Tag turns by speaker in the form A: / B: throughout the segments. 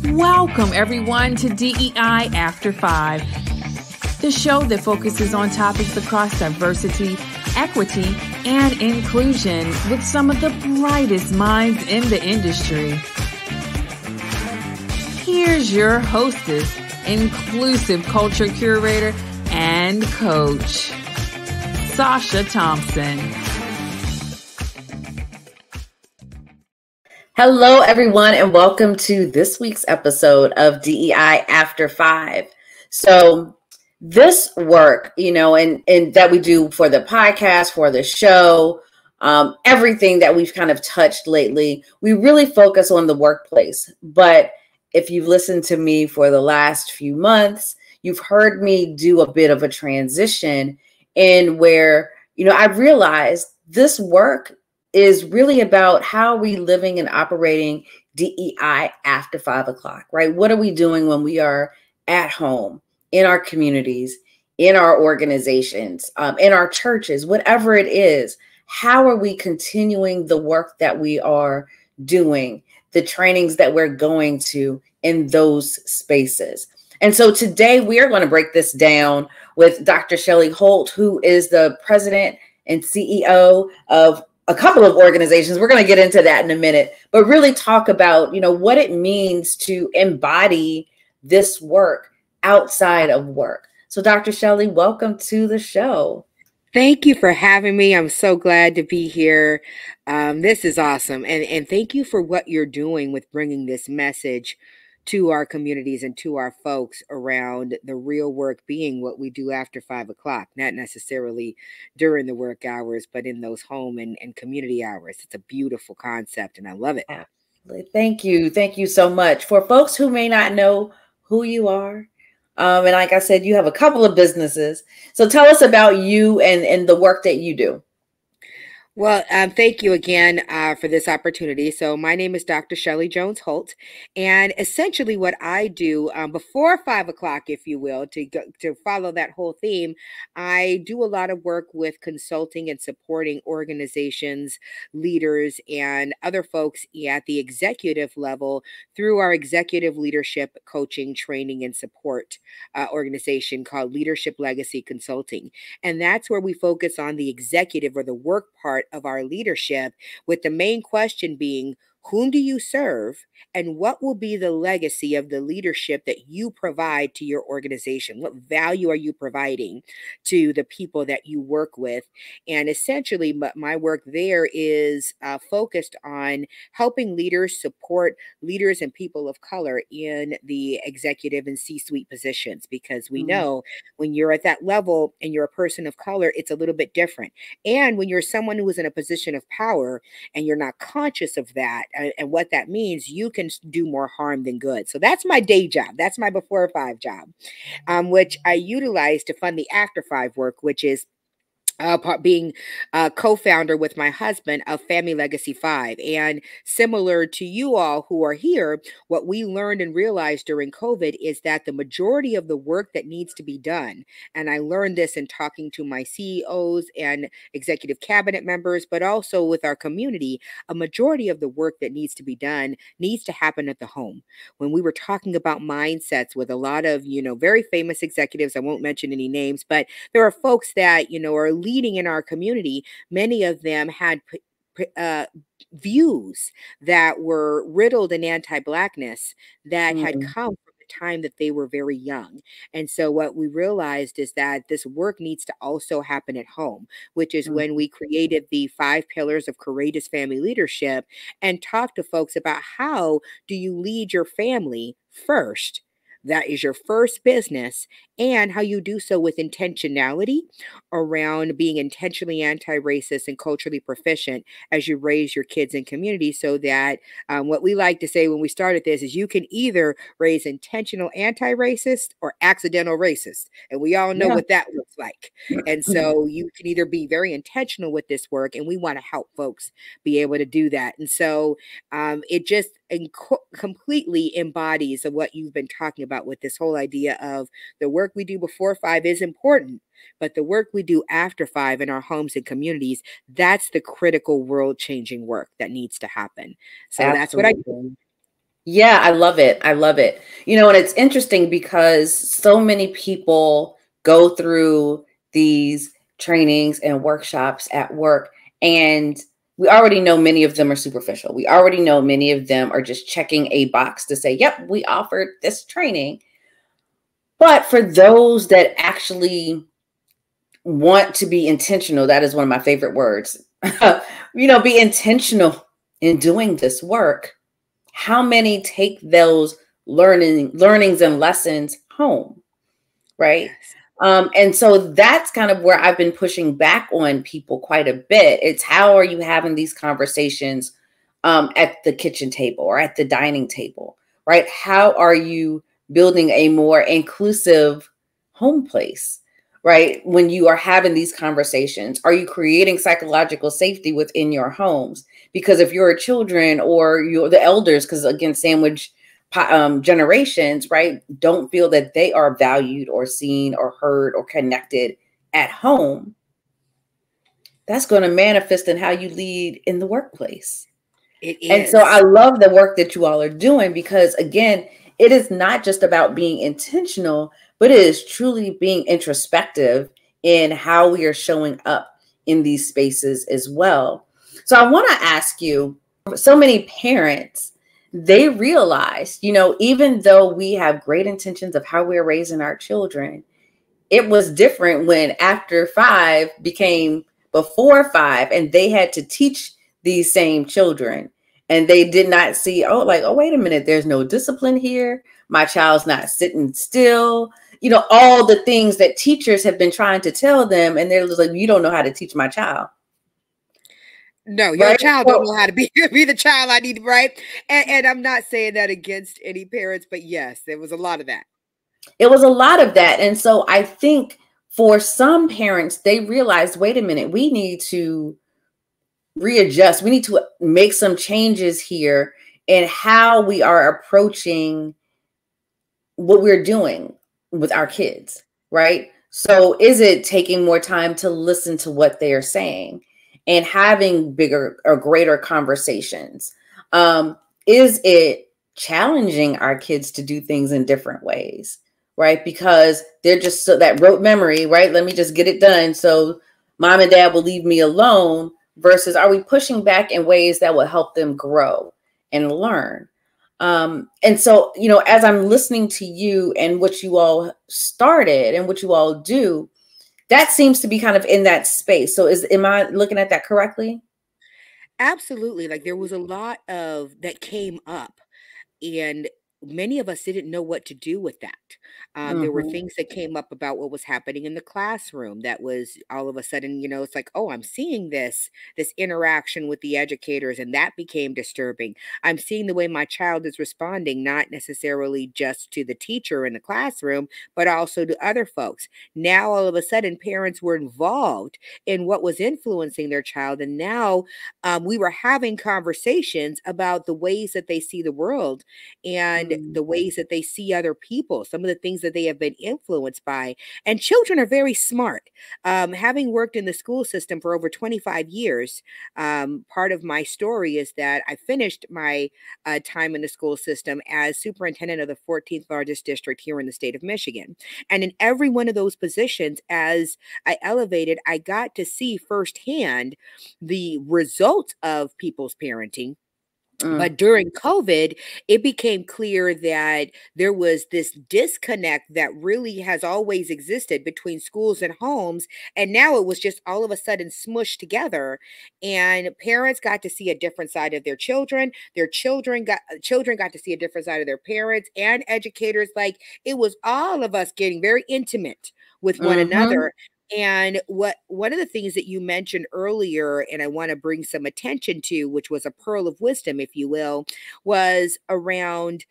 A: Welcome, everyone, to DEI After 5, the show that focuses on topics across diversity, equity, and inclusion with some of the brightest minds in the industry. Here's your hostess, inclusive culture curator, and coach, Sacha Thompson.
B: Hello, everyone, and welcome to this week's episode of DEI After 5. So this work, and that we do for the podcast, for the show, everything that we've kind of touched lately, we really focus on the workplace. But if you've listened to me for the last few months, you've heard me do a bit of a transition in where, I've realized this work is really about how are we living and operating DEI after 5 o'clock, right? What are we doing when we are at home, in our communities, in our organizations, in our churches, whatever it is? How are we continuing the work that we are doing, the trainings that we're going to in those spaces? And so today we are going to break this down with Dr. Shelly Holt, who is the president and CEO of a couple of organizations. We're going to get into that in a minute, but really talk about, what it means to embody this work outside of work. So Dr. Shelly, welcome to the show.
C: Thank you for having me. I'm so glad to be here. This is awesome. And thank you for what you're doing with bringing this message to our communities and to our folks around the real work being what we do after 5 o'clock, not necessarily during the work hours, but in those home and community hours. It's a beautiful concept and I love it.
B: Absolutely. Thank you. Thank you so much. For folks who may not know who you are, and like I said, you have a couple of businesses. So tell us about you and the work that you do.
C: Well, thank you again for this opportunity. So my name is Dr. Shelly Jones Holt, and essentially what I do before 5 o'clock, if you will, to follow that whole theme, I do a lot of work with consulting and supporting organizations, leaders, and other folks at the executive level through our executive leadership coaching, training, and support organization called Leadership Legacy Consulting. And that's where we focus on the executive or the work part of our leadership, with the main question being, whom do you serve and what will be the legacy of the leadership that you provide to your organization? What value are you providing to the people that you work with? And essentially, my work there is focused on helping leaders support leaders and people of color in the executive and C-suite positions, because we know when you're at that level and you're a person of color, it's a little bit different. And when you're someone who is in a position of power and you're not conscious of that, and what that means, you can do more harm than good. So that's my day job. That's my before 5 job, which I utilize to fund the after 5 work, which is being co-founder with my husband of Family Legacy 5. And similar to you all who are here, what we learned and realized during COVID is that the majority of the work that needs to be done, and I learned this in talking to my CEOs and executive cabinet members, but also with our community, a majority of the work that needs to be done needs to happen at the home. When we were talking about mindsets with a lot of, very famous executives, I won't mention any names, but there are folks that, are leading in our community. Many of them had views that were riddled in anti-Blackness that had come from the time that they were very young. And so what we realized is that this work needs to also happen at home, which is when we created the 5 pillars of courageous family leadership and talked to folks about how do you lead your family first. That is your first business, and how you do so with intentionality around being intentionally anti-racist and culturally proficient as you raise your kids and community, so that what we like to say when we started this is you can either raise intentional anti-racist or accidental racist. And we all know what that looks like. And so you can either be very intentional with this work, and we want to help folks be able to do that. And so it just completely embodies of what you've been talking about with this whole idea of the work work we do before 5 is important, but the work we do after 5 in our homes and communities, that's the critical world-changing work that needs to happen. So that's what I do.
B: Absolutely. Yeah, I love it. I love it. And it's interesting because so many people go through these trainings and workshops at work, and we already know many of them are superficial. We already know many of them are just checking a box to say, yep, we offered this training. But for those that actually want to be intentional, that is one of my favorite words, be intentional in doing this work. How many take those learnings and lessons home, right?
C: Yes.
B: And so that's kind of where I've been pushing back on people quite a bit. It's how are you having these conversations at the kitchen table or at the dining table, right? How are you building a more inclusive home place, right? When you are having these conversations, are you creating psychological safety within your homes? Because if you're children or you're the elders, because again, sandwich generations, right, don't feel that they are valued or seen or heard or connected at home, that's going to manifest in how you lead in the workplace.
C: It is.
B: And so I love the work that you all are doing because, again, it is not just about being intentional, but it is truly being introspective in how we are showing up in these spaces as well. So I want to ask you, so many parents, they realize, even though we have great intentions of how we're raising our children, it was different when after 5 became before 5 and they had to teach these same children. And they did not see, oh, wait a minute, there's no discipline here. My child's not sitting still. All the things that teachers have been trying to tell them. And they're like, you don't know how to teach my child.
C: No, your child don't know how to be the child I need, right? And I'm not saying that against any parents, but yes, there was a lot of that.
B: It was a lot of that. And so I think for some parents, they realized, wait a minute, we need to readjust. We need to make some changes here in how we are approaching what we're doing with our kids, right? So is it taking more time to listen to what they are saying and having bigger or greater conversations? Is it challenging our kids to do things in different ways, right? Because they're just so that rote memory, right? Let me just get it done so mom and dad will leave me alone. Versus, are we pushing back in ways that will help them grow and learn? And so, as I'm listening to you and what you all started and what you all do, that seems to be kind of in that space. So am I looking at that correctly?
C: Absolutely. Like there was a lot of that came up, and many of us didn't know what to do with that. There were things that came up about what was happening in the classroom that was all of a sudden, it's like, oh, I'm seeing this interaction with the educators, and that became disturbing. I'm seeing the way my child is responding, not necessarily just to the teacher in the classroom, but also to other folks. Now, all of a sudden, parents were involved in what was influencing their child, and now we were having conversations about the ways that they see the world and the ways that they see other people, some of the things that they have been influenced by. And children are very smart. Having worked in the school system for over 25 years, part of my story is that I finished my time in the school system as superintendent of the 14th largest district here in the state of Michigan. And in every one of those positions, as I elevated, I got to see firsthand the results of people's parenting. But during COVID, it became clear that there was this disconnect that really has always existed between schools and homes. And now it was just all of a sudden smushed together. And parents got to see a different side of their children. Their children got to see a different side of their parents and educators. Like it was all of us getting very intimate with one another. And one of the things that you mentioned earlier, and I want to bring some attention to, which was a pearl of wisdom, if you will, was around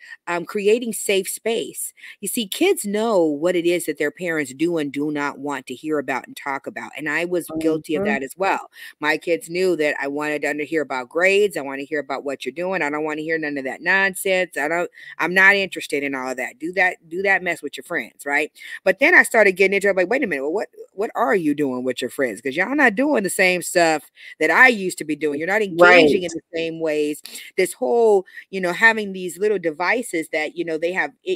C: creating safe space. You see, kids know what it is that their parents do and do not want to hear about and talk about. And I was guilty of that as well. My kids knew that I wanted them to hear about grades. I want to hear about what you're doing. I don't want to hear none of that nonsense. I'm not interested in all of that. Do that mess with your friends, right? But then I started getting into it, like, wait a minute, well, what are you doing with your friends? Because y'all not doing the same stuff that I used to be doing. You're not engaging in the same ways. This whole, having these little devices that,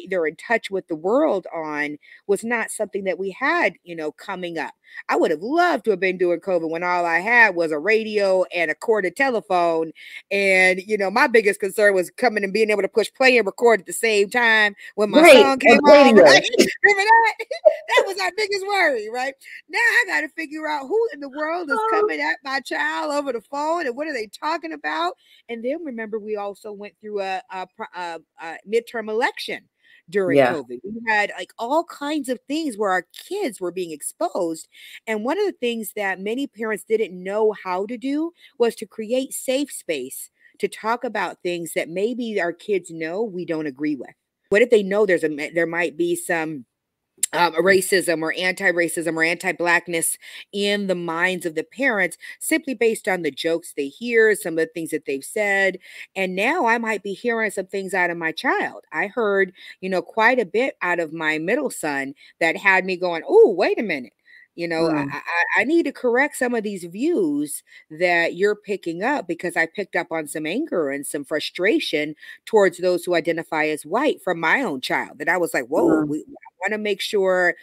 C: they're in touch with the world on was not something that we had, coming up. I would have loved to have been doing COVID when all I had was a radio and a corded telephone. And, my biggest concern was coming and being able to push play and record at the same time when my song came on. Right? Remember that? That was our biggest worry, right? Now I got to figure out who in the world is coming at my child over the phone and what are they talking about? And then remember, we also went through a midterm election during COVID. We had like all kinds of things where our kids were being exposed. And one of the things that many parents didn't know how to do was to create safe space to talk about things that maybe our kids know we don't agree with. What if they know there might be some racism or anti-racism or anti-Blackness in the minds of the parents simply based on the jokes they hear, some of the things that they've said. And now I might be hearing some things out of my child. I heard, quite a bit out of my middle son that had me going, oh, wait a minute. I need to correct some of these views that you're picking up because I picked up on some anger and some frustration towards those who identify as white from my own child. That I was like, whoa, I want to make sure,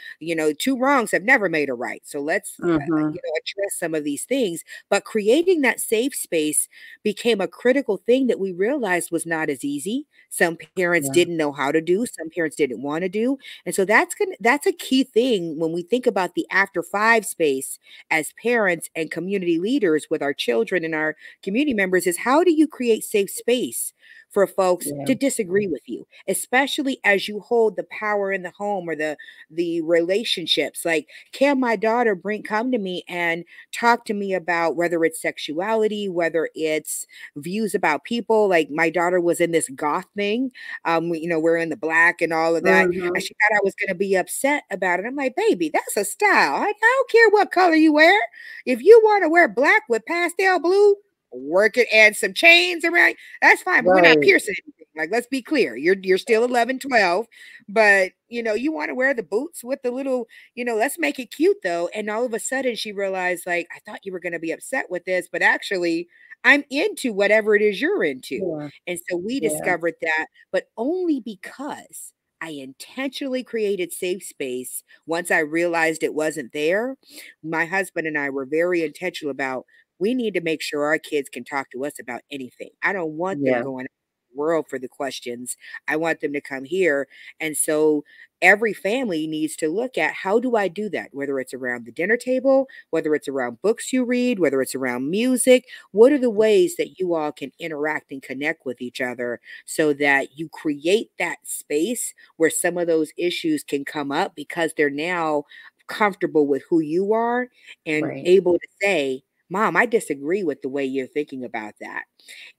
C: two wrongs have never made a right. So let's, address some of these things. But creating that safe space became a critical thing that we realized was not as easy. Some parents didn't know how to do. Some parents didn't want to do. And so that's a key thing when we think about the after 5 space as parents and community leaders with our children and our community members is how do you create safe space for folks to disagree with you, especially as you hold the power in the home or the relationships. Like, can my daughter come to me and talk to me about whether it's sexuality, whether it's views about people? Like, my daughter was in this goth thing. We're in the black and all of that. And she thought I was going to be upset about it. I'm like, baby, that's a style. I don't care what color you wear. If you want to wear black with pastel blue, work it, add some chains around, that's fine, but we're not piercing anything. Like, let's be clear, you're still 11, 12, but you want to wear the boots with the little, let's make it cute though. And all of a sudden she realized, like, I thought you were going to be upset with this, but actually I'm into whatever it is you're into. And so we discovered that, but only because I intentionally created safe space. Once I realized it wasn't there, my husband and I were very intentional about, we need to make sure our kids can talk to us about anything. I don't want them going out in the world for the questions. I want them to come here. And so every family needs to look at, how do I do that? Whether it's around the dinner table, whether it's around books you read, whether it's around music, what are the ways that you all can interact and connect with each other so that you create that space where some of those issues can come up because they're now comfortable with who you are and able to say, Mom, I disagree with the way you're thinking about that.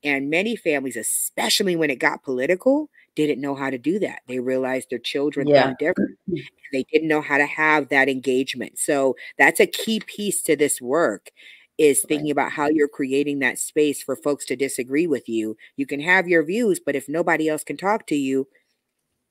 C: And many families, especially when it got political, didn't know how to do that. They realized their children thought different. They didn't know how to have that engagement. So that's a key piece to this work, is thinking about how you're creating that space for folks to disagree with you. You can have your views, but if nobody else can talk to you,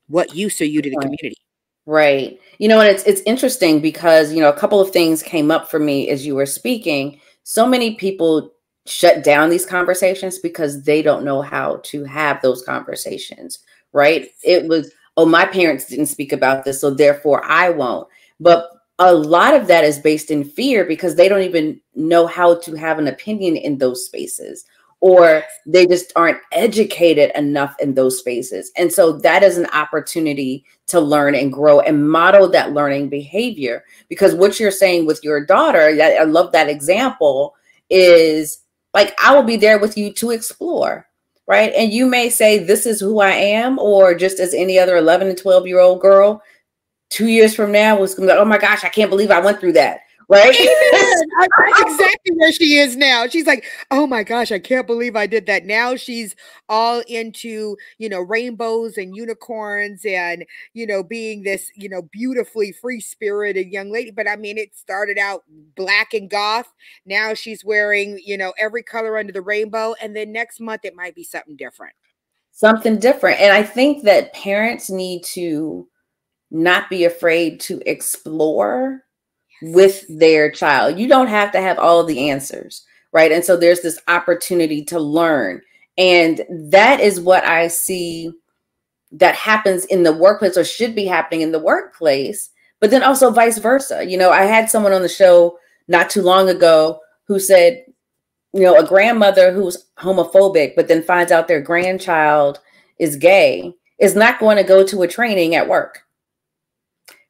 C: what use are you to the community?
B: Right. And it's interesting because, a couple of things came up for me as you were speaking. So many people shut down these conversations because they don't know how to have those conversations, right? It was, oh, my parents didn't speak about this, so therefore I won't. But a lot of that is based in fear because they don't even know how to have an opinion in those spaces, or they just aren't educated enough in those spaces. And so that is an opportunity to learn and grow and model that learning behavior. Because what you're saying with your daughter, I love that example, is like, I will be there with you to explore, right? And you may say, this is who I am, or just as any other 11 and 12-year-old girl, 2 years from now was going to be like, oh my gosh, I can't believe I went through that. right?
C: Amen. That's exactly where she is now. She's like, oh my gosh, I can't believe I did that. Now she's all into, rainbows and unicorns and, being this, beautifully free spirited young lady. But I mean, it started out black and goth. Now she's wearing, every color under the rainbow. And then next month it might be something different.
B: Something different. And I think that parents need to not be afraid to explore with their child. You don't have to have all of the answers, right? And so there's this opportunity to learn. And that is what I see that happens in the workplace, or should be happening in the workplace, but then also vice versa. I had someone on the show not too long ago who said, a grandmother who's homophobic, but then finds out their grandchild is gay, is not going to go to a training at work.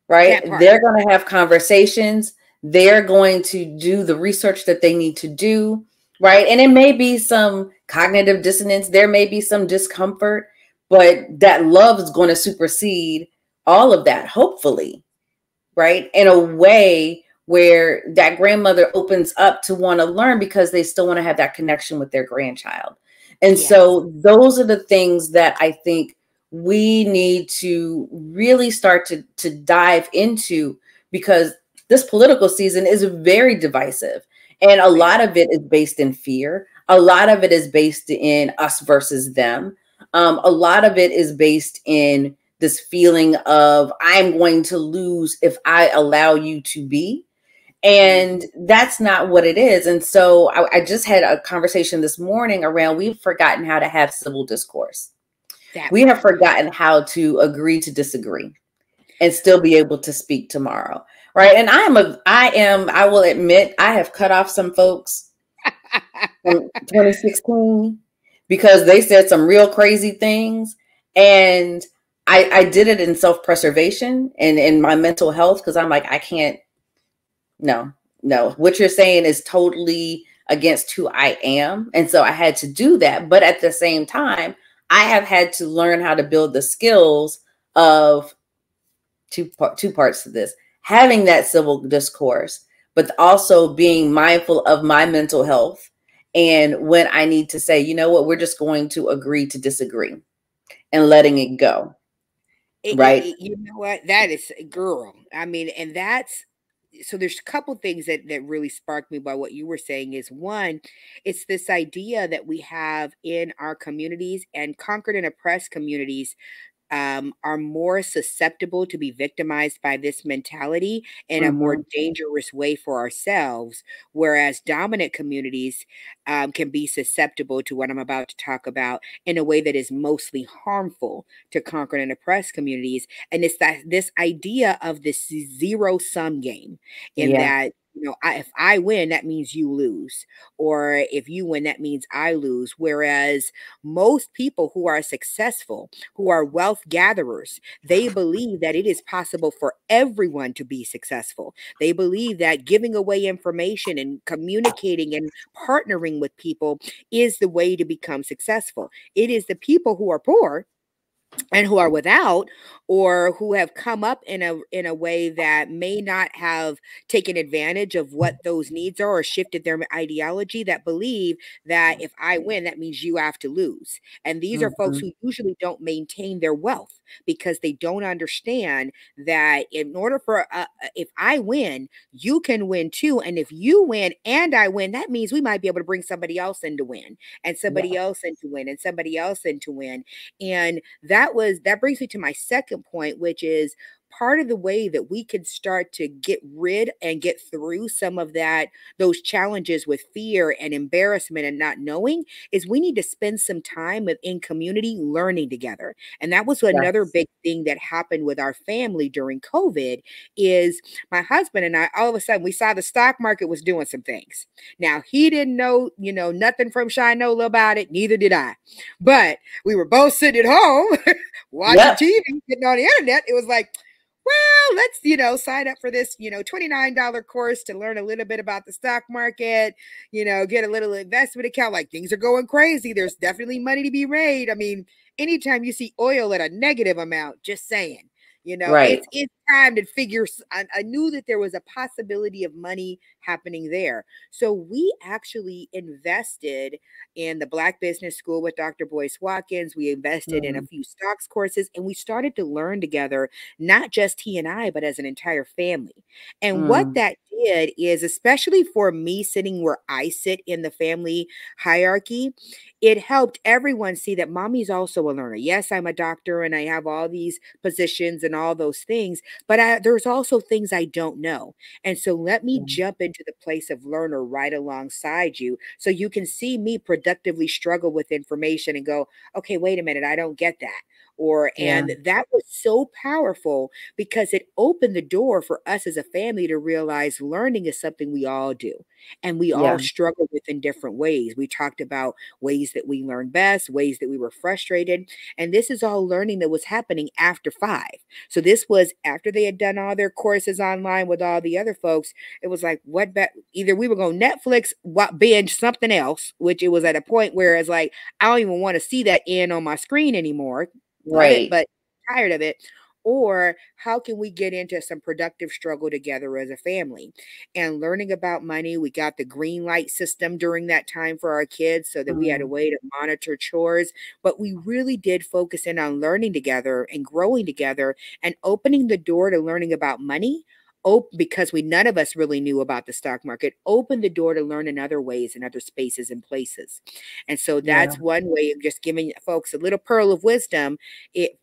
B: Right? They're going to have conversations. They're going to do the research that they need to do. Right? And it may be some cognitive dissonance. There may be some discomfort, but that love is going to supersede all of that, hopefully. Right? In a way where that grandmother opens up to want to learn, because they still want to have that connection with their grandchild. And so those are the things that I think we need to really start to dive into, because this political season is very divisive. And a lot of it is based in fear. A lot of it is based in us versus them. A lot of it is based in this feeling of, I'm going to lose if I allow you to be. And that's not what it is. And so I just had a conversation this morning around, we've forgotten how to have civil discourse. We have forgotten how to agree to disagree and still be able to speak tomorrow. Right. And I will admit, I have cut off some folks from 2016 because they said some real crazy things. And I did it in self-preservation and in my mental health, because I'm like, I can't. No, what you're saying is totally against who I am. And so I had to do that. But at the same time, I have had to learn how to build the skills of two parts to this, having that civil discourse, but also being mindful of my mental health. And when I need to say, you know what, we're just going to agree to disagree and letting it go. Right.
C: You know what? That is, girl. I mean, and that's, so there's a couple things that really sparked me by what you were saying. Is one, it's this idea that we have in our communities, and conquered and oppressed communities are more susceptible to be victimized by this mentality in a more dangerous way for ourselves, whereas dominant communities can be susceptible to what I'm about to talk about in a way that is mostly harmful to conquered and oppressed communities. And it's this idea of this zero-sum game, in that, if I win, that means you lose. Or if you win, that means I lose. Whereas most people who are successful, who are wealth gatherers, they believe that it is possible for everyone to be successful. They believe that giving away information and communicating and partnering with people is the way to become successful. It is the people who are poor and who are without, or who have come up in a way that may not have taken advantage of what those needs are, or shifted their ideology, that believe that if I win, that means you have to lose. And these are folks who usually don't maintain their wealth, because they don't understand that in order for if I win, you can win too. And if you win and I win, that means we might be able to bring somebody else in to win, and somebody else in to win, and somebody else in to win. And that brings me to my second point, which is part of the way that we can start to get rid and get through some of those challenges with fear and embarrassment and not knowing, is we need to spend some time in community learning together. And that was another big thing that happened with our family during COVID. Is my husband and I, all of a sudden, we saw the stock market was doing some things. Now, he didn't know, nothing from Shinola about it. Neither did I. But we were both sitting at home watching TV, getting on the internet. It was like, well, let's, sign up for this, $29 course to learn a little bit about the stock market, get a little investment account. Like, things are going crazy. There's definitely money to be made. I mean, anytime you see oil at a negative amount, just saying, it's time to figure. I knew that there was a possibility of money happening there. So we actually invested in the Black Business School with Dr. Boyce Watkins. We invested in a
B: Mm,
C: few stocks courses, and we started to learn together, not just he and I, but as an entire family. And what
B: mm,
C: that did is, especially for me sitting where I sit in the family hierarchy, it helped everyone see that mommy's also a learner. Yes, I'm a doctor and I have all these positions and all those things, but there's also things I don't know. And so let me
B: yeah,
C: jump into the place of learner right alongside you so you can see me productively struggle with information and go, okay, wait a minute, I don't get that.
B: yeah,
C: And that was so powerful because it opened the door for us as a family to realize learning is something we all do and we all
B: yeah,
C: struggle with in different ways. We talked about ways that we learn best, ways that we were frustrated. And this is all learning that was happening after 5. So this was after they had done all their courses online with all the other folks. It was like, either we were going Netflix, binge something else, which it was at a point where it's like, I don't even want to see that in on my screen anymore. Love it,
B: right.
C: but tired of it. Or how can we get into some productive struggle together as a family? And learning about money, we got the green light system during that time for our kids so that we had a
B: Mm,
C: way to monitor chores. But we really did focus in on learning together and growing together and opening the door to learning about money. Because none of us really knew about the stock market, opened the door to learn in other ways, in other spaces and places. And so
B: yeah,
C: that's one way of just giving folks a little pearl of wisdom. It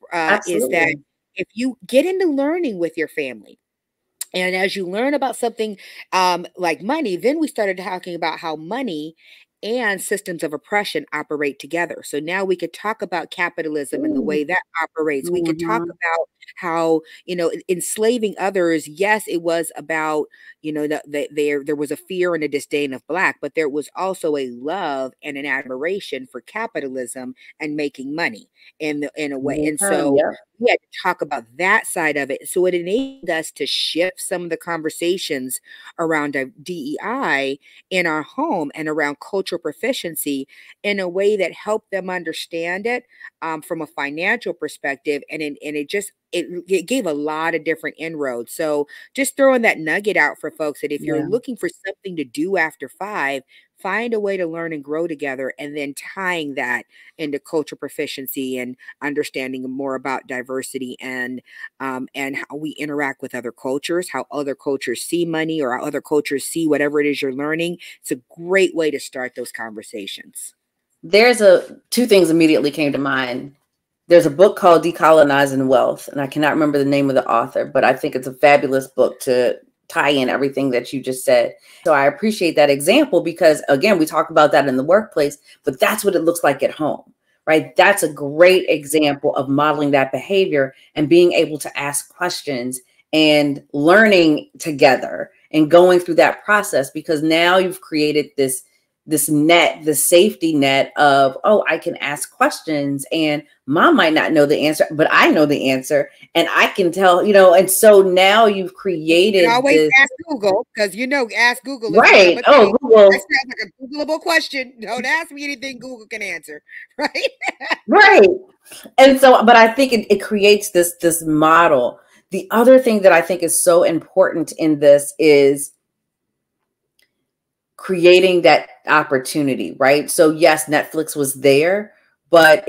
C: is that
B: absolutely.
C: if you get into learning with your family, and as you learn about something like money, then we started talking about how money and systems of oppression operate together. So now we could talk about capitalism and the
B: Ooh,
C: way that operates. We could talk
B: mhm,
C: about how, enslaving others. Yes, it was about, there was a fear and a disdain of Black, but there was also a love and an admiration for capitalism and making money in a way. And
B: yeah,
C: so
B: yep,
C: we had to talk about that side of it. So it enabled us to shift some of the conversations around DEI in our home and around cultural proficiency in a way that helped them understand it from a financial perspective. And it gave a lot of different inroads. So just throwing that nugget out for folks that if you're
B: yeah.
C: looking for something to do after 5, find a way to learn and grow together, and then tying that into cultural proficiency and understanding more about diversity and how we interact with other cultures, how other cultures see money or how other cultures see whatever it is you're learning. It's a great way to start those conversations.
B: Two things immediately came to mind. There's a book called Decolonizing Wealth, and I cannot remember the name of the author, but I think it's a fabulous book to tie in everything that you just said. So I appreciate that example because, again, we talk about that in the workplace, but that's what it looks like at home, right? That's a great example of modeling that behavior and being able to ask questions and learning together and going through that process, because now you've created this net, the safety net of, oh, I can ask questions and mom might not know the answer, but I know the answer and I can tell, and so now you've
C: You can
B: created
C: always
B: this,
C: ask Google because Ask Google is one of
B: right?
C: my
B: Oh,
C: things. That
B: Google,
C: sounds like a Googleable question. Don't ask me anything Google can answer, right?
B: right. And so, but I think it creates this model. The other thing that I think is so important in this is creating that opportunity, right? So yes, Netflix was there, but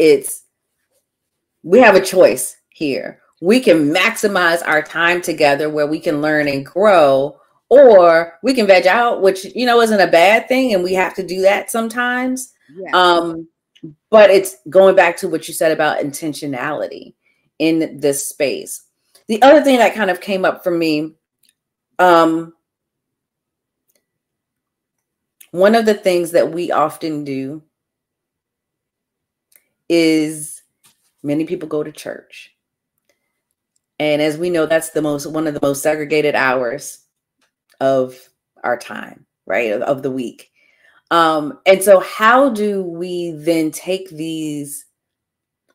B: we have a choice here. We can maximize our time together where we can learn and grow, or we can veg out, which, isn't a bad thing. And we have to do that sometimes.
C: Yes.
B: Um, but it's going back to what you said about intentionality in this space. The other thing that kind of came up for me, one of the things that we often do is many people go to church. And as we know, that's one of the most segregated hours of our time, right? Of the week. And so how do we then take these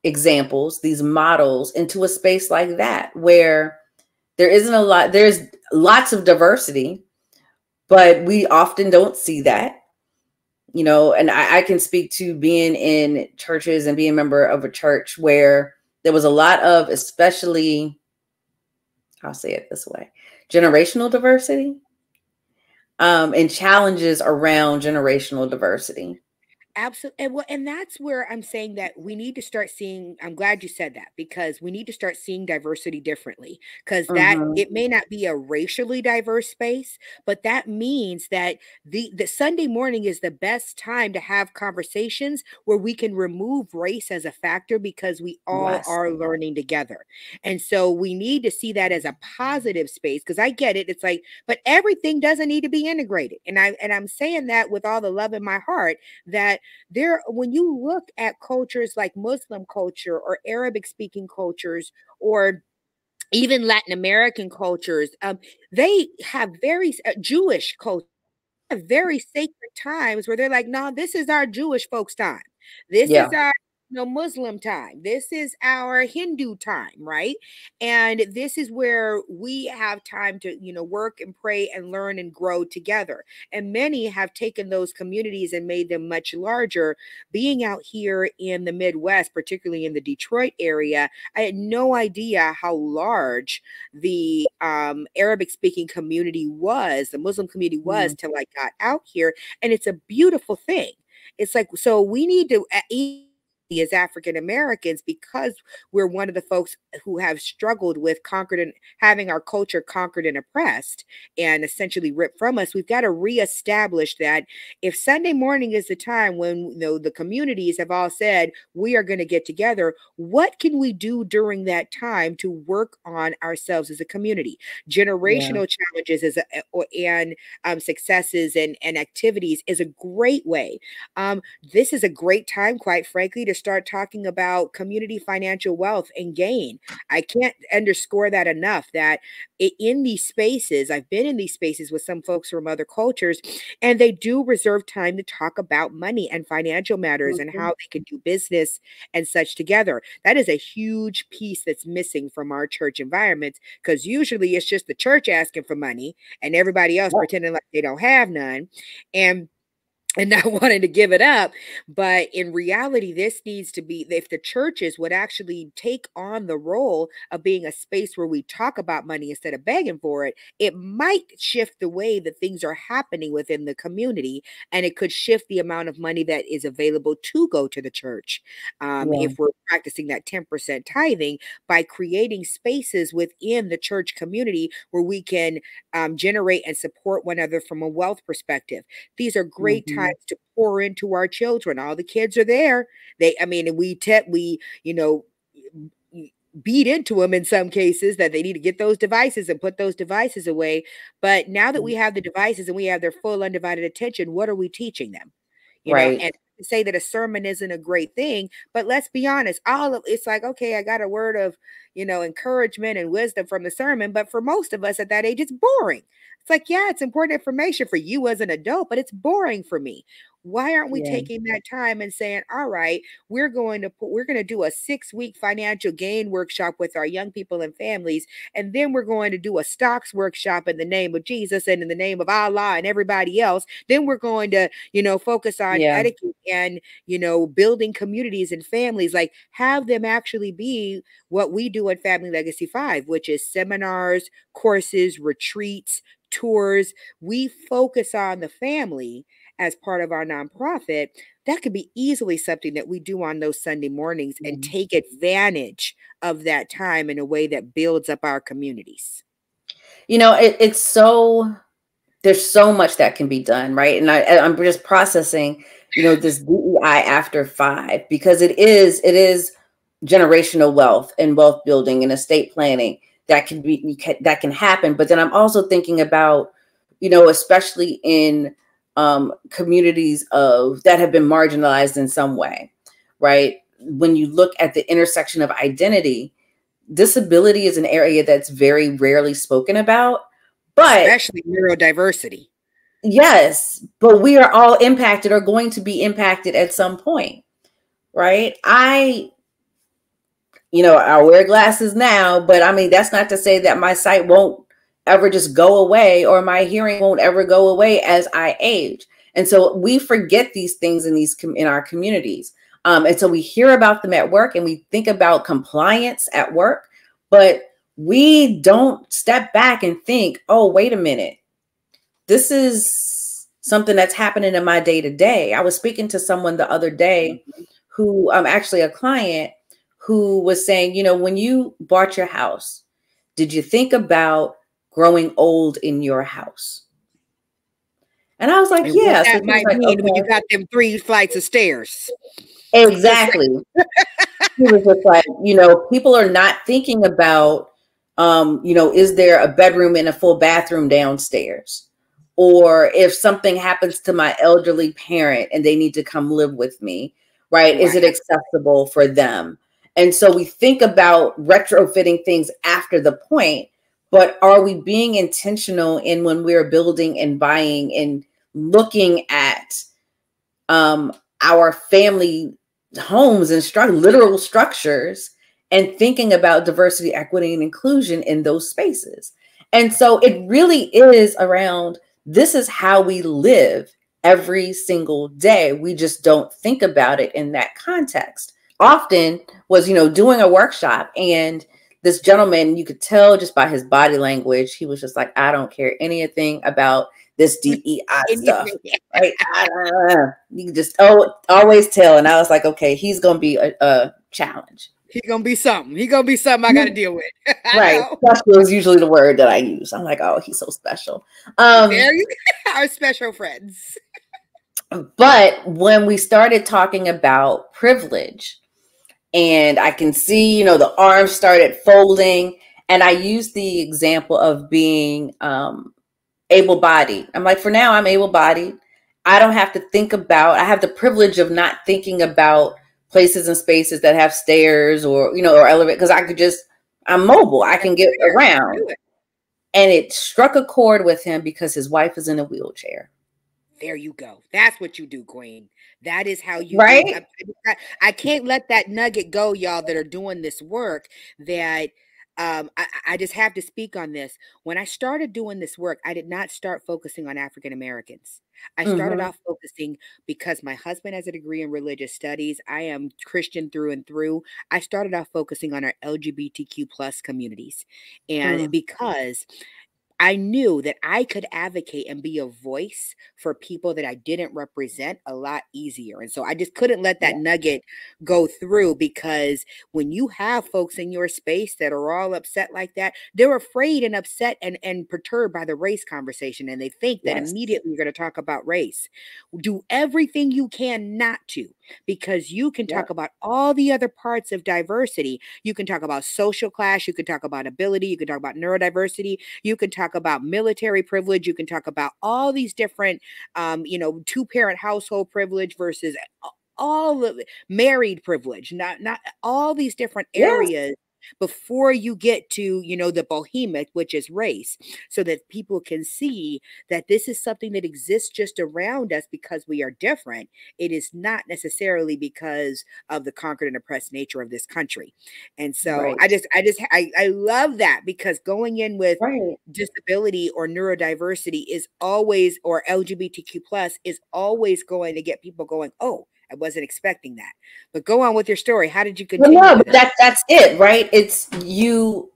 B: examples, these models into a space like that, where there's lots of diversity, but we often don't see that, and I can speak to being in churches and being a member of a church where there was a lot of, especially I'll say it this way, generational diversity, and challenges around generational diversity.
C: Absolutely. And that's where I'm saying that we need to start seeing, I'm glad you said that, because we need to start seeing diversity differently. Because that
B: Mm-hmm.
C: it may not be a racially diverse space, but that means that the Sunday morning is the best time to have conversations where we can remove race as a factor because we all
B: Yes.
C: are learning together. And so we need to see that as a positive space, because I get it. It's like, but everything doesn't need to be integrated. And I'm saying that with all the love in my heart, that there, when you look at cultures like Muslim culture or Arabic speaking cultures or even Latin American cultures, they have very Jewish culture have very sacred times where they're like, no, this is our Jewish folks' time. This is
B: Yeah.
C: our Muslim time. This is our Hindu time, right? And this is where we have time to, work and pray and learn and grow together. And many have taken those communities and made them much larger. Being out here in the Midwest, particularly in the Detroit area, I had no idea how large the Arabic speaking community was, the Muslim community was, till I got out here. And it's a beautiful thing. It's like, so we need to, as African Americans, because we're one of the folks who have struggled with conquered and having our culture conquered and oppressed and essentially ripped from us, we've got to reestablish that if Sunday morning is the time when the communities have all said we are going to get together, what can we do during that time to work on ourselves as a community? Generational challenges and successes and activities is a great way. This is a great time, quite frankly, to start talking about community financial wealth and gain. I can't underscore that enough, that in these spaces, I've been in these spaces with some folks from other cultures, and they do reserve time to talk about money and financial matters and how they can do business and such together. That is a huge piece that's missing from our church environments, because usually it's just the church asking for money and everybody else pretending like they don't have none. And not wanting to give it up. But in reality, this needs to be, if the churches would actually take on the role of being a space where we talk about money instead of begging for it, it might shift the way that things are happening within the community. And it could shift the amount of money that is available to go to the church. If we're practicing that 10% tithing, by creating spaces within the church community where we can generate and support one another from a wealth perspective. These are great times to pour into our children. All the kids are there. We beat into them in some cases that they need to get those devices and put those devices away. But now that we have the devices and we have their full undivided attention, what are we teaching them? And to say that a sermon isn't a great thing, but let's be honest, it's like, okay, I got a word of, encouragement and wisdom from the sermon, but for most of us at that age, it's boring. It's like, yeah, it's important information for you as an adult, but it's boring for me. Why aren't we taking that time and saying, all right, we're going to do a 6-week financial gain workshop with our young people and families, and then we're going to do a stocks workshop in the name of Jesus and in the name of Allah and everybody else. Then we're going to, focus on etiquette and, building communities and families, like have them actually be what we do at Family Legacy 5, which is seminars, courses, retreats, tours. We focus on the family as part of our nonprofit. That could be easily something that we do on those Sunday mornings and take advantage of that time in a way that builds up our communities.
B: It's so, there's so much that can be done, right? And I'm just processing, this DEI After 5, because it is generational wealth and wealth building and estate planning that can happen. But then I'm also thinking about, especially in communities that have been marginalized in some way, right? When you look at the intersection of identity, disability is an area that's very rarely spoken about, but
C: especially neurodiversity.
B: Yes, but we are all impacted or going to be impacted at some point, right? I wear glasses now, but I mean, that's not to say that my sight won't ever just go away or my hearing won't ever go away as I age. And so we forget these things in our communities. And so we hear about them at work and we think about compliance at work, but we don't step back and think, oh, wait a minute, this is something that's happening in my day to day. I was speaking to someone the other day who, actually a client who was saying, you know, when you bought your house, did you think about growing old in your house? And I was like,
C: and
B: yeah.
C: what that
B: So
C: might
B: like,
C: mean when you
B: okay.
C: got them 3 flights of stairs.
B: Exactly. He was just like, you know, people are not thinking about, you know, is there a bedroom and a full bathroom downstairs? Or if something happens to my elderly parent and they need to come live with me, right? Is it accessible for them? And so we think about retrofitting things after the point, but are we being intentional in when we're building and buying and looking at our family homes and literal structures and thinking about diversity, equity, and inclusion in those spaces? And so it really is around, this is how we live every single day. We just don't think about it in that context. Often was, you know, doing a workshop, and this gentleman, you could tell just by his body language, he was just like, I don't care anything about this DEI stuff, right? You can just always tell. And I was like, okay, he's going to be a challenge.
C: He's going to be something. He's going to be something I got to deal with.
B: Right. Special is usually the word that I use. I'm like, oh, he's so special.
C: There you go. Our special friends.
B: But when we started talking about privilege, and I can see, you know, the arms started folding, and I used the example of being able-bodied. I'm like, for now, I'm able-bodied. I don't have to think about, I have the privilege of not thinking about places and spaces that have stairs or, you know, or elevator, because I could just, I'm mobile. I can get around. And it struck a chord with him because his wife is in a wheelchair.
C: There you go. That's what you do, Queen. That is how you
B: do.
C: I can't let that nugget go, y'all, that are doing this work, that I just have to speak on this. When I started doing this work, I did not start focusing on African Americans. I started off focusing, because my husband has a degree in religious studies. I am Christian through and through. I started off focusing on our LGBTQ plus communities. And because I knew that I could advocate and be a voice for people that I didn't represent a lot easier. And so I just couldn't let that nugget go through, because when you have folks in your space that are all upset like that, they're afraid and upset and perturbed by the race conversation. And they think that immediately you're going to talk about race. Do everything you can not to, because you can talk about all the other parts of diversity. You can talk about social class. You can talk about ability. You can talk about neurodiversity. You can talk about military privilege. You can talk about all these different, you know, 2-parent household privilege versus all of married privilege, not all these different areas before you get to, you know, the behemoth, which is race, so that people can see that this is something that exists just around us because we are different. It is not necessarily because of the conquered and oppressed nature of this country. And so I love that, because going in with disability or neurodiversity is always, or LGBTQ plus, is always going to get people going, oh, I wasn't expecting that. But go on with your story. How did you continue?
B: Well, no, but that's it, right? It's you,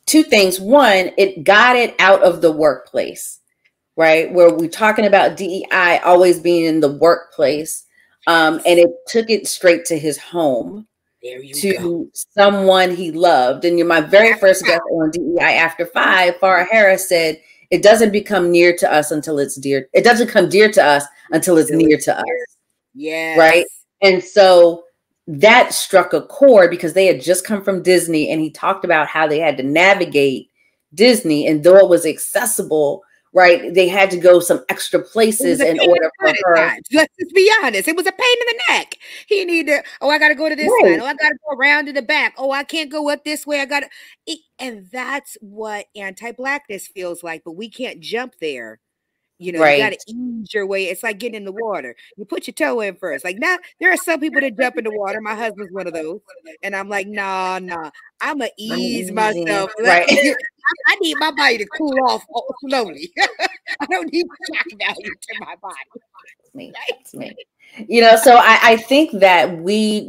B: two things. One, it got it out of the workplace, right? Where we're talking about DEI always being in the workplace. And it took it straight to his home, to someone he loved. And my very first guest on DEI After 5, Farah Harris, said, it doesn't become near to us until it's dear. It doesn't come dear to us until it's near to us.
C: Yes.
B: Right. And so that struck a chord, because they had just come from Disney, and he talked about how they had to navigate Disney, and though it was accessible, right, they had to go some extra places in order for her.
C: Let's just be honest. It was a pain in the neck. He needed, I got to go to this side. Oh, I got to go around to the back. Oh, I can't go up this way. I got to. And that's what anti-Blackness feels like, but we can't jump there. You know, you got to ease your way. It's like getting in the water. You put your toe in first. Like, now, there are some people that jump in the water. My husband's one of those. And I'm like, nah. I'm going to ease myself. I need my body to cool off slowly. I don't need shock value to my body.
B: It's me. You know, so I think that we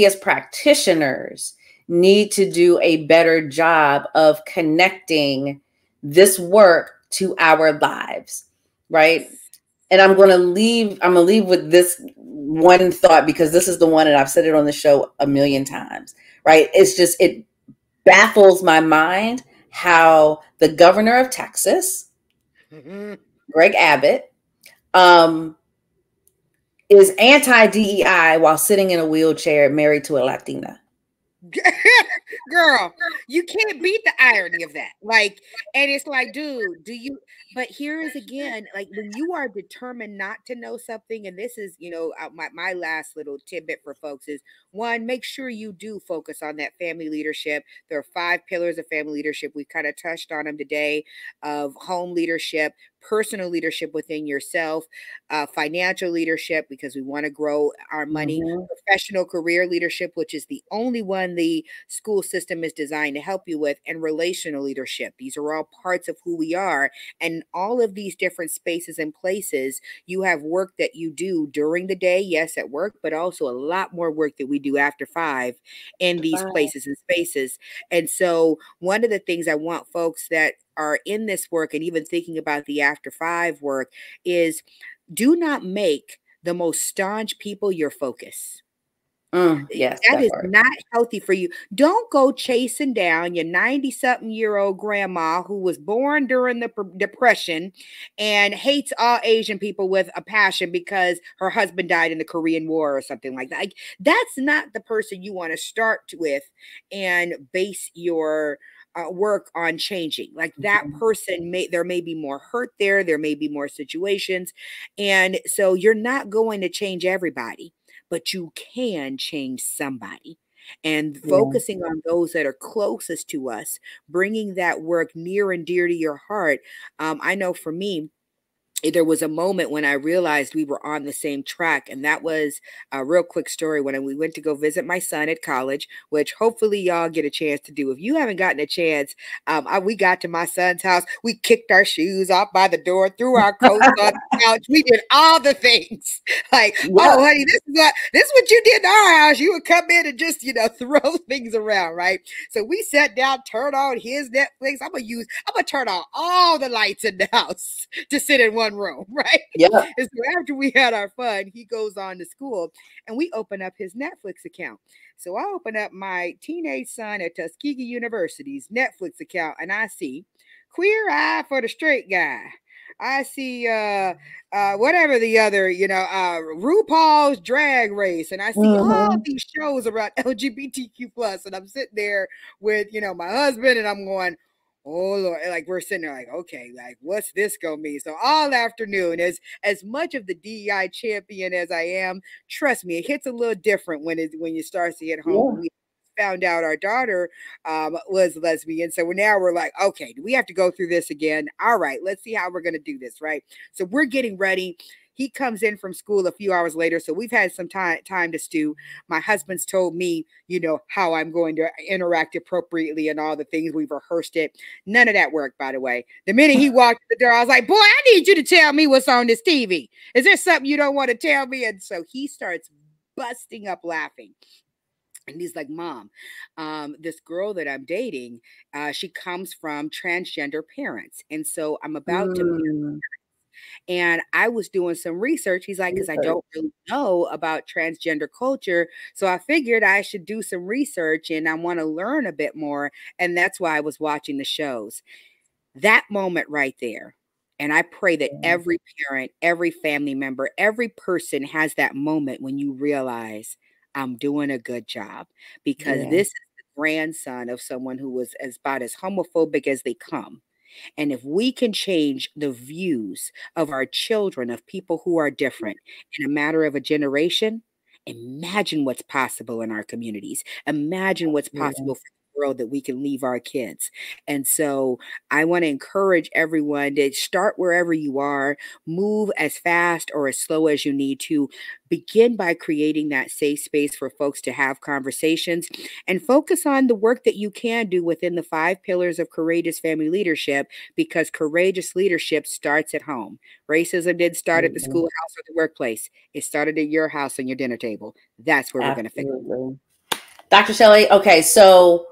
B: as practitioners need to do a better job of connecting this work to our lives, right? And I'm going to leave with this one thought, because this is the one, and I've said it on the show a million times, right? It baffles my mind how the governor of Texas, Greg Abbott, is anti-DEI while sitting in a wheelchair married to a Latina.
C: Girl, you can't beat the irony of that. Like, and it's like, dude, but here is again, like when you are determined not to know something, and this is, my last little tidbit for folks is, one, make sure you do focus on that family leadership. There are 5 pillars of family leadership. We kind of touched on them today, of home leadership, personal leadership within yourself, financial leadership, because we want to grow our money, professional career leadership, which is the only one the school system is designed to help you with, and relational leadership. These are all parts of who we are. And all of these different spaces and places, you have work that you do during the day, yes, at work, but also a lot more work that we do after 5 in these places and spaces. And so one of the things I want folks that are in this work and even thinking about the after 5 work is, do not make the most staunch people your focus.
B: Yes,
C: that is not healthy for you. Don't go chasing down your 90-something-year-old grandma who was born during the Depression and hates all Asian people with a passion because her husband died in the Korean War or something like that. Like, that's not the person you want to start with and base your work on changing. Like, that person there may be more hurt there may be more situations, and so you're not going to change everybody, but you can change somebody. And focusing on those that are closest to us, bringing that work near and dear to your heart. I know for me, there was a moment when I realized we were on the same track. And that was a real quick story when we went to go visit my son at college, which hopefully y'all get a chance to do. If you haven't gotten a chance, we got to my son's house. We kicked our shoes off by the door, threw our coats on the couch. We did all the things. Like, oh, honey, this is what you did in our house. You would come in and just, throw things around, right? So we sat down, turned on his Netflix. I'm gonna turn on all the lights in the house to sit in one room, right?
B: Yeah.
C: And so after we had our fun, he goes on to school and we open up his Netflix account. So I open up my teenage son at Tuskegee University's Netflix account and I see Queer Eye for the Straight Guy. I see whatever the other, RuPaul's Drag Race, and I see all these shows about LGBTQ plus, and I'm sitting there with, my husband, and I'm going, oh Lord, like we're sitting there like, okay, like what's this gonna mean? So all afternoon, as much of the DEI champion as I am, trust me, it hits a little different when you start to get home. We found out our daughter was lesbian, so we're like, okay, do we have to go through this again? All right, let's see how we're gonna do this, right? So we're getting ready. He comes in from school a few hours later, so we've had some time to stew. My husband's told me, how I'm going to interact appropriately and all the things. We've rehearsed it. None of that worked, by the way. The minute he walked in the door, I was like, boy, I need you to tell me what's on this TV. Is there something you don't want to tell me? And so he starts busting up laughing. And he's like, Mom, this girl that I'm dating, she comes from transgender parents. And so I'm about to... And I was doing some research. He's like, because I don't really know about transgender culture. So I figured I should do some research and I want to learn a bit more. And that's why I was watching the shows. That moment right there. And I pray that every parent, every family member, every person has that moment when you realize I'm doing a good job, because this is the grandson of someone who was about as homophobic as they come. And if we can change the views of our children, of people who are different, in a matter of a generation, imagine what's possible in our communities. Imagine what's possible for the world that we can leave our kids. And so I want to encourage everyone to start wherever you are, move as fast or as slow as you need to. Begin by creating that safe space for folks to have conversations, and focus on the work that you can do within the 5 pillars of courageous family leadership, because courageous leadership starts at home. Racism didn't start at the schoolhouse or the workplace. It started at your house and your dinner table. That's where we're going to fix it.
B: Dr. Shelly, okay, so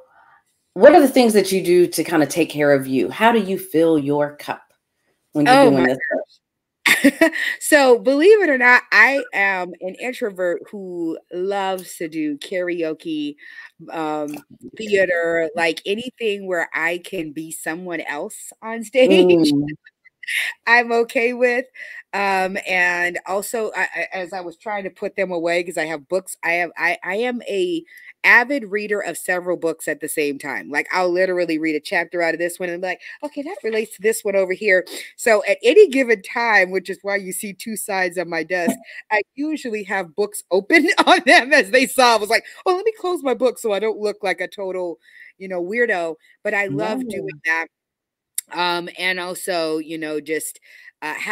B: what are the things that you do to kind of take care of you? How do you fill your cup when you're
C: Oh
B: doing
C: my
B: this?
C: So believe it or not, I am an introvert who loves to do karaoke, theater, like anything where I can be someone else on stage.
B: Mm,
C: I'm okay with. And also, as I was trying to put them away because I have books, I am a avid reader of several books at the same time. Like I'll literally read a chapter out of this one and be like, okay, that relates to this one over here. So at any given time, which is why you see two sides of my desk, I usually have books open on them as they solve. I was like, oh, let me close my book so I don't look like a total, weirdo. But I love doing
B: yeah,
C: that, and also, just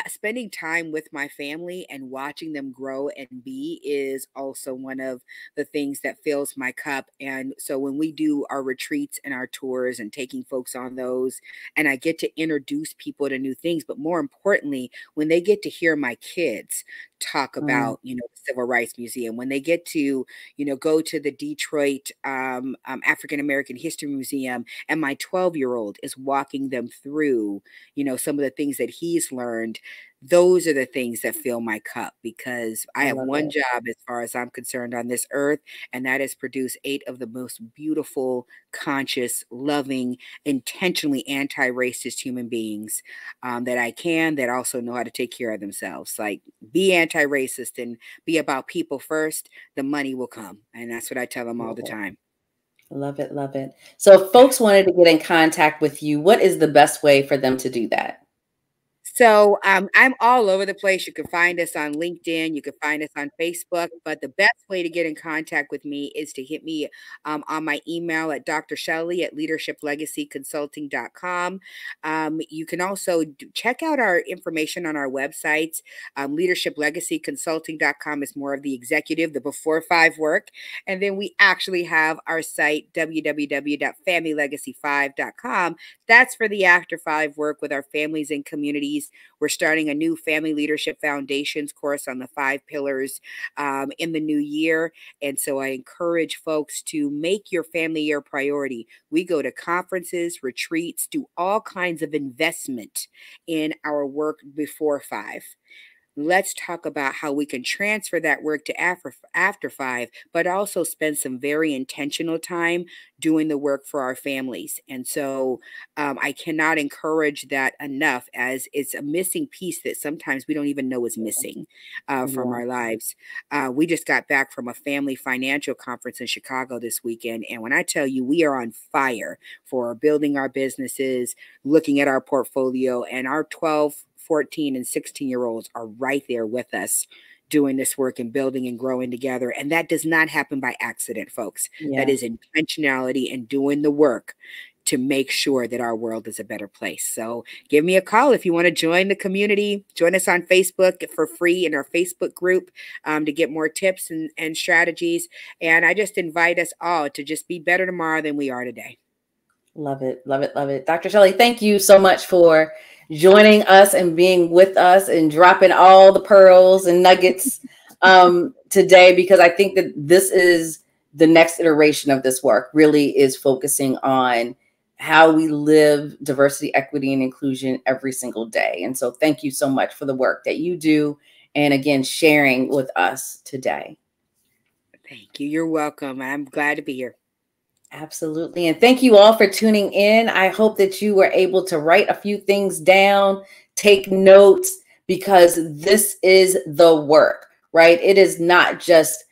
C: spending time with my family and watching them grow and be is also one of the things that fills my cup. And so when we do our retreats and our tours and taking folks on those, and I get to introduce people to new things, but more importantly, when they get to hear my kids talk
B: mm,
C: about, the Civil Rights Museum, when they get to, go to the Detroit African American History Museum, and my 12-year-old is walking them through, some of the things that he's learned. Those are the things that fill my cup because I
B: I
C: have
B: love
C: one
B: it.
C: job as far as I'm concerned on this earth, and that is produce 8 of the most beautiful, conscious, loving, intentionally anti-racist human beings, that also know how to take care of themselves. Like, be anti-racist and be about people first, the money will come. And that's what I tell them all
B: Love
C: the
B: it.
C: time.
B: Love it. Love it. So if folks wanted to get in contact with you, what is the best way for them to do that?
C: So I'm all over the place. You can find us on LinkedIn. You can find us on Facebook. But the best way to get in contact with me is to hit me on my email at Dr. Shelly at leadershiplegacyconsulting.com. You can also check out our information on our websites. Leadershiplegacyconsulting.com is more of the executive, the before 5 work. And then we actually have our site, www.familylegacy5.com. That's for the after 5 work with our families and communities. We're starting a new Family Leadership Foundations course on the 5 pillars in the new year. And so I encourage folks to make your family your priority. We go to conferences, retreats, do all kinds of investment in our work before 5. Let's talk about how we can transfer that work to after 5, but also spend some very intentional time doing the work for our families. And so I cannot encourage that enough, as it's a missing piece that sometimes we don't even know is missing from
B: Yeah.
C: our lives. We just got back from a family financial conference in Chicago this weekend. And when I tell you, we are on fire for building our businesses, looking at our portfolio, and our 12, 14, and 16-year-olds are right there with us doing this work and building and growing together. And that does not happen by accident, folks. That
B: Yeah.
C: is intentionality and doing the work to make sure that our world is a better place. So give me a call if you want to join the community. Join us on Facebook for free in our Facebook group to get more tips and strategies. And I just invite us all to just be better tomorrow than we are today.
B: Love it. Love it. Love it. Dr. Shelly, thank you so much for joining us and being with us and dropping all the pearls and nuggets today, because I think that this is the next iteration of this work, really is focusing on how we live diversity, equity, and inclusion every single day. And so thank you so much for the work that you do. And again, sharing with us today.
C: Thank you. You're welcome. I'm glad to be here.
B: Absolutely. And thank you all for tuning in. I hope that you were able to write a few things down, take notes, because this is the work, right? It is not just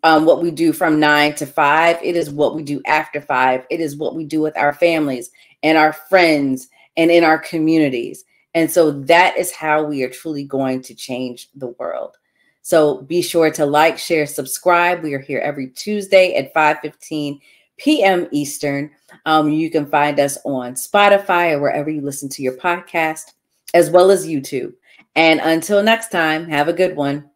B: what we do from 9 to 5. It is what we do after 5. It is what we do with our families and our friends and in our communities. And so that is how we are truly going to change the world. So be sure to like, share, subscribe. We are here every Tuesday at 5:15 p.m. Eastern. You can find us on Spotify or wherever you listen to your podcast, as well as YouTube. And until next time, have a good one.